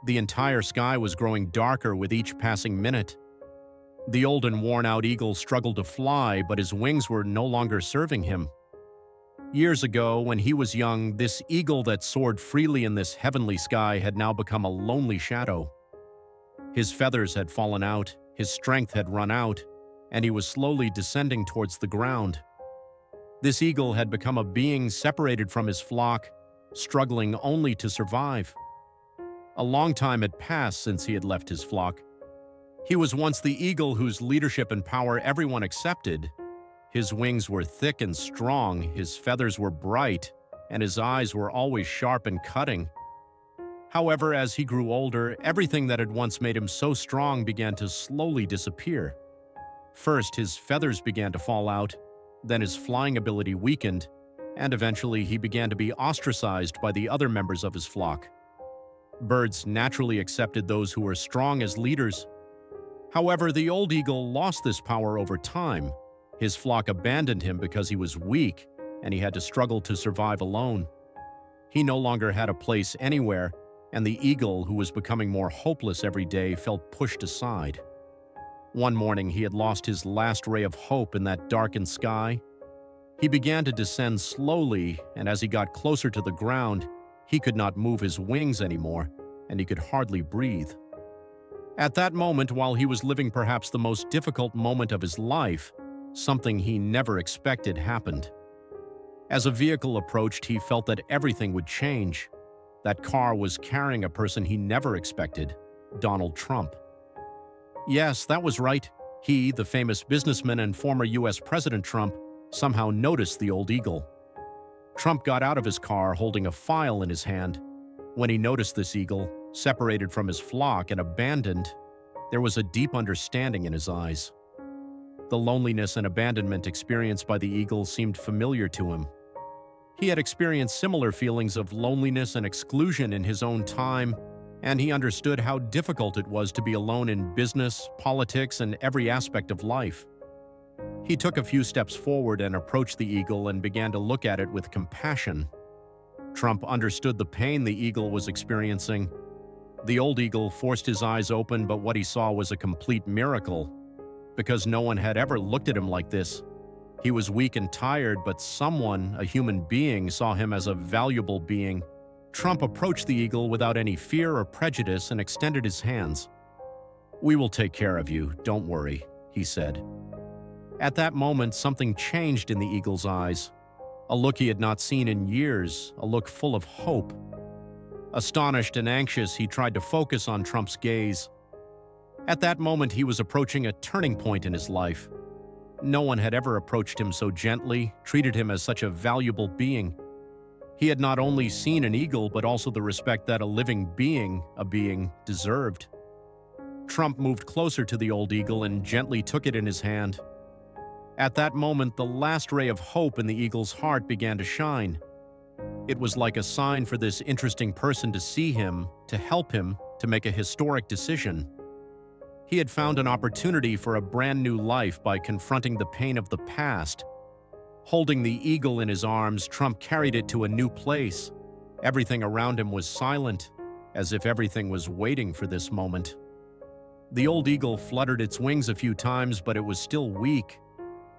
The entire sky was growing darker with each passing minute. The old and worn-out eagle struggled to fly, but his wings were no longer serving him. Years ago, when he was young, this eagle that soared freely in this heavenly sky had now become a lonely shadow. His feathers had fallen out, his strength had run out, and he was slowly descending towards the ground. This eagle had become a being separated from his flock, struggling only to survive. A long time had passed since he had left his flock. He was once the eagle whose leadership and power everyone accepted. His wings were thick and strong, his feathers were bright, and his eyes were always sharp and cutting. However, as he grew older, everything that had once made him so strong began to slowly disappear. First, his feathers began to fall out, then his flying ability weakened, and eventually he began to be ostracized by the other members of his flock. Birds naturally accepted those who were strong as leaders. However, the old eagle lost this power over time. His flock abandoned him because he was weak, and he had to struggle to survive alone. He no longer had a place anywhere, and the eagle, who was becoming more hopeless every day, felt pushed aside. One morning, he had lost his last ray of hope in that darkened sky. He began to descend slowly, and as he got closer to the ground, he could not move his wings anymore, and he could hardly breathe. At that moment, while he was living perhaps the most difficult moment of his life, something he never expected happened. As a vehicle approached, he felt that everything would change. That car was carrying a person he never expected, Donald Trump. Yes, that was right. He, the famous businessman and former US President Trump, somehow noticed the old eagle. Trump got out of his car holding a file in his hand. When he noticed this eagle, separated from his flock and abandoned, there was a deep understanding in his eyes. The loneliness and abandonment experienced by the eagle seemed familiar to him. He had experienced similar feelings of loneliness and exclusion in his own time, and he understood how difficult it was to be alone in business, politics, and every aspect of life. He took a few steps forward and approached the eagle and began to look at it with compassion. Trump understood the pain the eagle was experiencing. The old eagle forced his eyes open, but what he saw was a complete miracle, because no one had ever looked at him like this. He was weak and tired, but someone, a human being, saw him as a valuable being. Trump approached the eagle without any fear or prejudice and extended his hands. "We will take care of you, don't worry," he said. At that moment, something changed in the eagle's eyes. A look he had not seen in years, a look full of hope. Astonished and anxious, he tried to focus on Trump's gaze. At that moment, he was approaching a turning point in his life. No one had ever approached him so gently, treated him as such a valuable being. He had not only seen an eagle, but also the respect that a living being, deserved. Trump moved closer to the old eagle and gently took it in his hand. At that moment, the last ray of hope in the eagle's heart began to shine. It was like a sign for this interesting person to see him, to help him, to make a historic decision. He had found an opportunity for a brand new life by confronting the pain of the past. Holding the eagle in his arms, Trump carried it to a new place. Everything around him was silent, as if everything was waiting for this moment. The old eagle fluttered its wings a few times, but it was still weak.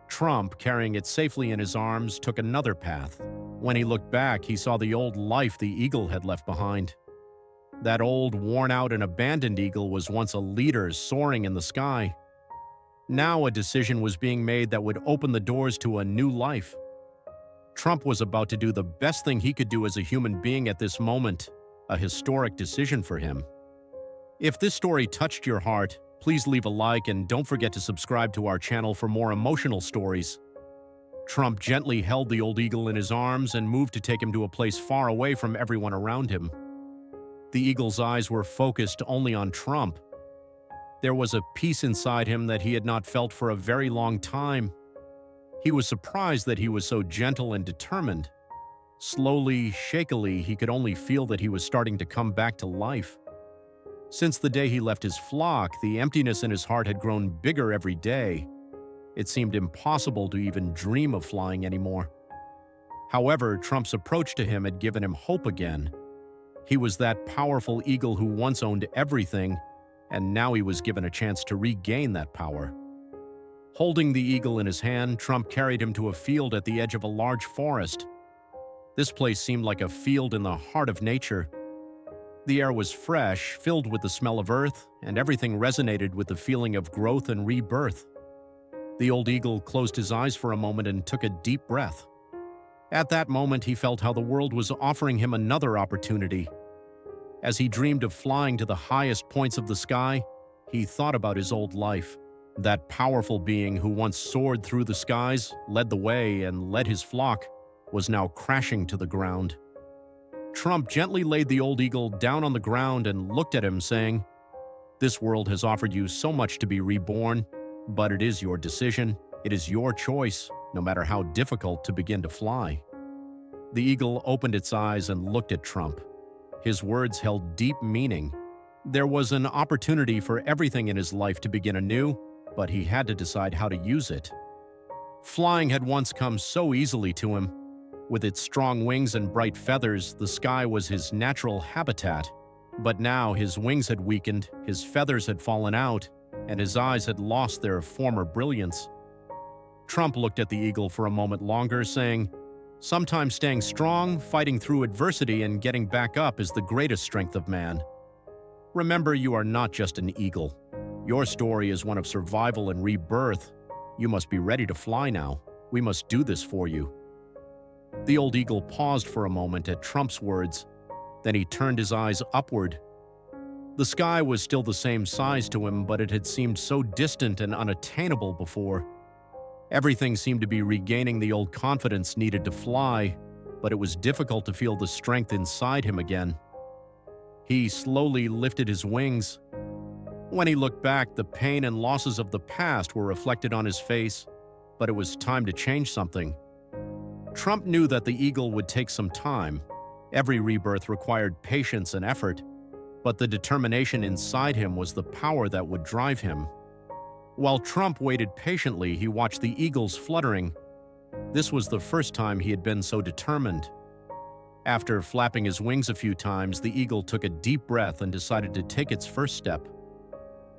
Trump, carrying it safely in his arms, took another path. When he looked back, he saw the old life the eagle had left behind. That old, worn-out and abandoned eagle was once a leader soaring in the sky. Now a decision was being made that would open the doors to a new life. Trump was about to do the best thing he could do as a human being at this moment, a historic decision for him. If this story touched your heart, please leave a like and don't forget to subscribe to our channel for more emotional stories. Trump gently held the old eagle in his arms and moved to take him to a place far away from everyone around him. The eagle's eyes were focused only on Trump. There was a peace inside him that he had not felt for a very long time. He was surprised that he was so gentle and determined. Slowly, shakily, he could only feel that he was starting to come back to life. Since the day he left his flock, the emptiness in his heart had grown bigger every day. It seemed impossible to even dream of flying anymore. However, Trump's approach to him had given him hope again. He was that powerful eagle who once owned everything, and now he was given a chance to regain that power. Holding the eagle in his hand, Trump carried him to a field at the edge of a large forest. This place seemed like a field in the heart of nature. The air was fresh, filled with the smell of earth, and everything resonated with the feeling of growth and rebirth. The old eagle closed his eyes for a moment and took a deep breath. At that moment, he felt how the world was offering him another opportunity. As he dreamed of flying to the highest points of the sky, he thought about his old life. That powerful being who once soared through the skies, led the way, and led his flock, was now crashing to the ground. Trump gently laid the old eagle down on the ground and looked at him, saying, "This world has offered you so much to be reborn, but it is your decision. It is your choice, no matter how difficult, to begin to fly." The eagle opened its eyes and looked at Trump. His words held deep meaning. There was an opportunity for everything in his life to begin anew, but he had to decide how to use it. Flying had once come so easily to him. With its strong wings and bright feathers, the sky was his natural habitat. But now his wings had weakened, his feathers had fallen out, and his eyes had lost their former brilliance. Trump looked at the eagle for a moment longer, saying, "Sometimes staying strong, fighting through adversity, and getting back up is the greatest strength of man. Remember, you are not just an eagle. Your story is one of survival and rebirth. You must be ready to fly now. We must do this for you." The old eagle paused for a moment at Trump's words. Then he turned his eyes upward. The sky was still the same size to him, but it had seemed so distant and unattainable before. Everything seemed to be regaining the old confidence needed to fly, but it was difficult to feel the strength inside him again. He slowly lifted his wings. When he looked back, the pain and losses of the past were reflected on his face, but it was time to change something. Trump knew that the eagle would take some time. Every rebirth required patience and effort, but the determination inside him was the power that would drive him. While Trump waited patiently, he watched the eagles fluttering. This was the first time he had been so determined. After flapping his wings a few times, the eagle took a deep breath and decided to take its first step.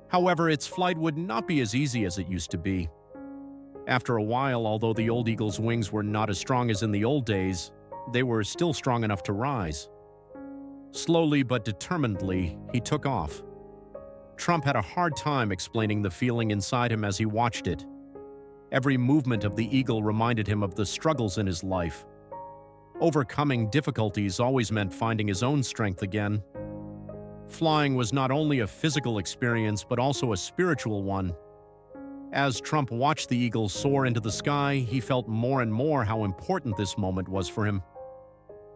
However, its flight would not be as easy as it used to be. After a while, although the old eagle's wings were not as strong as in the old days, they were still strong enough to rise. Slowly but determinedly, he took off. Trump had a hard time explaining the feeling inside him as he watched it. Every movement of the eagle reminded him of the struggles in his life. Overcoming difficulties always meant finding his own strength again. Flying was not only a physical experience, but also a spiritual one. As Trump watched the eagle soar into the sky, he felt more and more how important this moment was for him.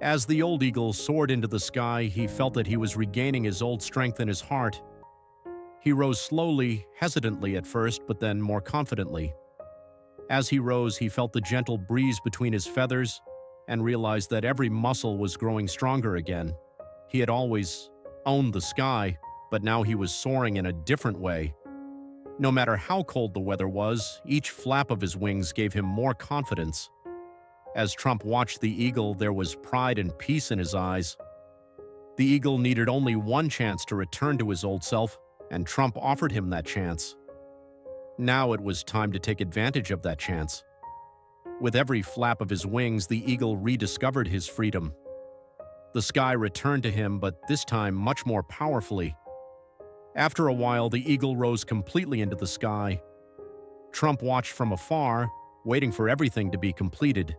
As the old eagle soared into the sky, he felt that he was regaining his old strength in his heart. He rose slowly, hesitantly at first, but then more confidently. As he rose, he felt the gentle breeze between his feathers and realized that every muscle was growing stronger again. He had always owned the sky, but now he was soaring in a different way. No matter how cold the weather was, each flap of his wings gave him more confidence. As Trump watched the eagle, there was pride and peace in his eyes. The eagle needed only one chance to return to his old self, and Trump offered him that chance. Now it was time to take advantage of that chance. With every flap of his wings, the eagle rediscovered his freedom. The sky returned to him, but this time much more powerfully. After a while, the eagle rose completely into the sky. Trump watched from afar, waiting for everything to be completed.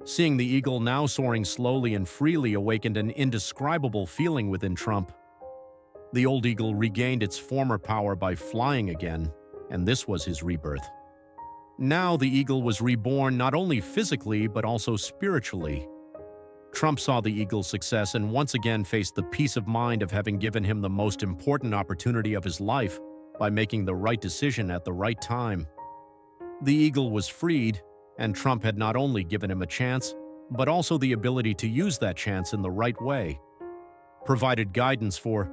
Seeing the eagle now soaring slowly and freely awakened an indescribable feeling within Trump. The old eagle regained its former power by flying again, and this was his rebirth. Now the eagle was reborn not only physically, but also spiritually. Trump saw the eagle's success and once again faced the peace of mind of having given him the most important opportunity of his life by making the right decision at the right time. The eagle was freed, and Trump had not only given him a chance, but also the ability to use that chance in the right way. Provided guidance for.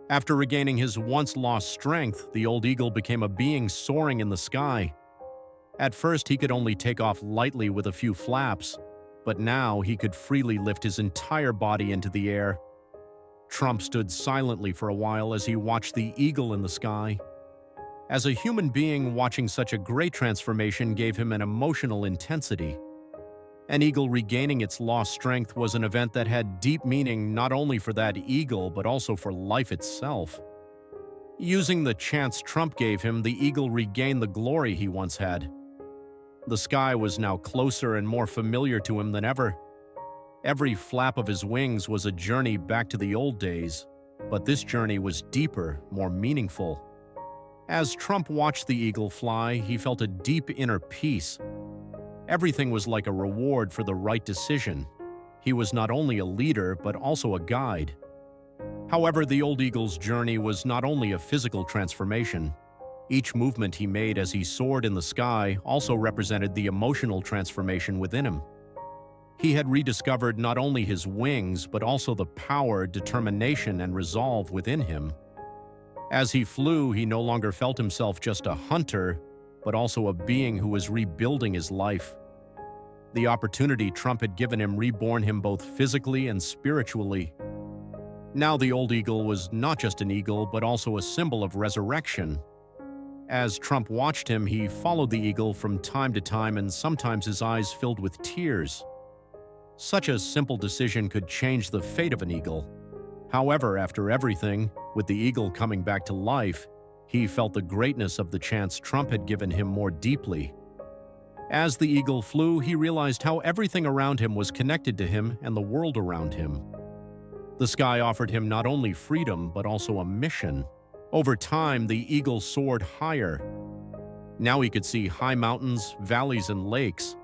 After regaining his once-lost strength, the old eagle became a being soaring in the sky. At first, he could only take off lightly with a few flaps, but now he could freely lift his entire body into the air, Trump stood silently for a while as he watched the eagle in the sky. As a human being, watching such a great transformation gave him an emotional intensity. An eagle regaining its lost strength was an event that had deep meaning not only for that eagle but also for life itself. Using the chance Trump gave him, the eagle regained the glory he once had. The sky was now closer and more familiar to him than ever. Every flap of his wings was a journey back to the old days, but this journey was deeper, more meaningful. As Trump watched the eagle fly, he felt a deep inner peace. Everything was like a reward for the right decision. He was not only a leader, but also a guide. However, the old eagle's journey was not only a physical transformation. Each movement he made as he soared in the sky also represented the emotional transformation within him. He had rediscovered not only his wings, but also the power, determination, and resolve within him. As he flew, he no longer felt himself just a hunter, but also a being who was rebuilding his life. The opportunity Trump had given him reborn him both physically and spiritually. Now the old eagle was not just an eagle, but also a symbol of resurrection. As Trump watched him, he followed the eagle from time to time, and sometimes his eyes filled with tears. Such a simple decision could change the fate of an eagle. However, after everything, with the eagle coming back to life, he felt the greatness of the chance Trump had given him more deeply. As the eagle flew, he realized how everything around him was connected to him and the world around him. The sky offered him not only freedom, but also a mission. Over time, the eagle soared higher. Now he could see high mountains, valleys, and lakes.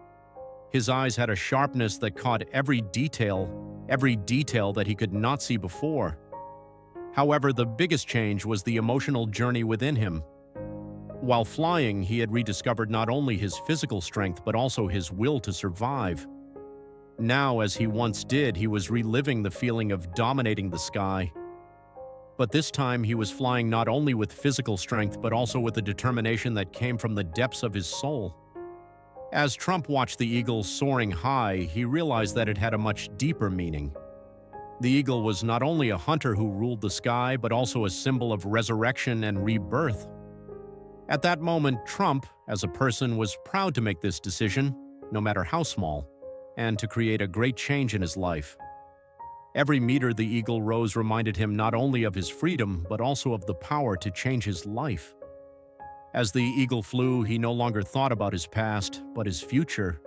His eyes had a sharpness that caught every detail that he could not see before. However, the biggest change was the emotional journey within him. While flying, he had rediscovered not only his physical strength, but also his will to survive. Now, as he once did, he was reliving the feeling of dominating the sky. But this time, he was flying not only with physical strength, but also with a determination that came from the depths of his soul. As Trump watched the eagle soaring high, he realized that it had a much deeper meaning. The eagle was not only a hunter who ruled the sky, but also a symbol of resurrection and rebirth. At that moment, Trump, as a person, was proud to make this decision, no matter how small, and to create a great change in his life. Every meter the eagle rose reminded him not only of his freedom, but also of the power to change his life. As the eagle flew, he no longer thought about his past, but his future.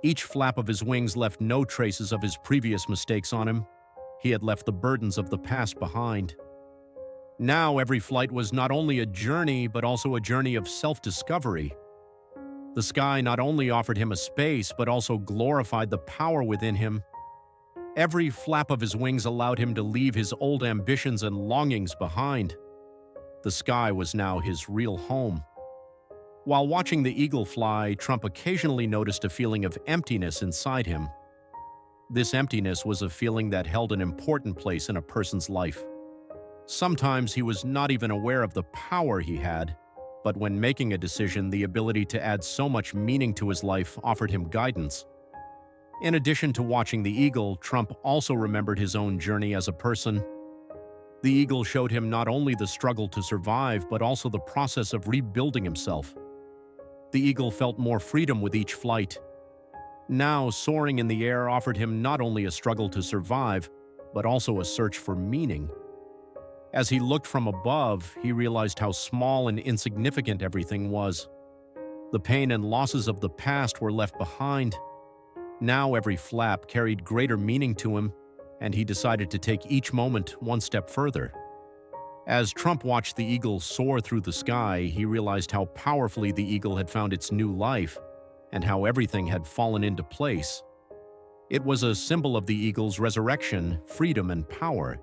Each flap of his wings left no traces of his previous mistakes on him. He had left the burdens of the past behind. Now every flight was not only a journey, but also a journey of self-discovery. The sky not only offered him a space, but also glorified the power within him. Every flap of his wings allowed him to leave his old ambitions and longings behind. The sky was now his real home. While watching the eagle fly, Trump occasionally noticed a feeling of emptiness inside him. This emptiness was a feeling that held an important place in a person's life. Sometimes he was not even aware of the power he had, but when making a decision, the ability to add so much meaning to his life offered him guidance. In addition to watching the eagle, Trump also remembered his own journey as a person. The eagle showed him not only the struggle to survive, but also the process of rebuilding himself. The eagle felt more freedom with each flight. Now, soaring in the air offered him not only a struggle to survive, but also a search for meaning. As he looked from above, he realized how small and insignificant everything was. The pain and losses of the past were left behind. Now every flap carried greater meaning to him, and he decided to take each moment one step further. As Trump watched the eagle soar through the sky, he realized how powerfully the eagle had found its new life, and how everything had fallen into place. It was a symbol of the eagle's resurrection, freedom, and power.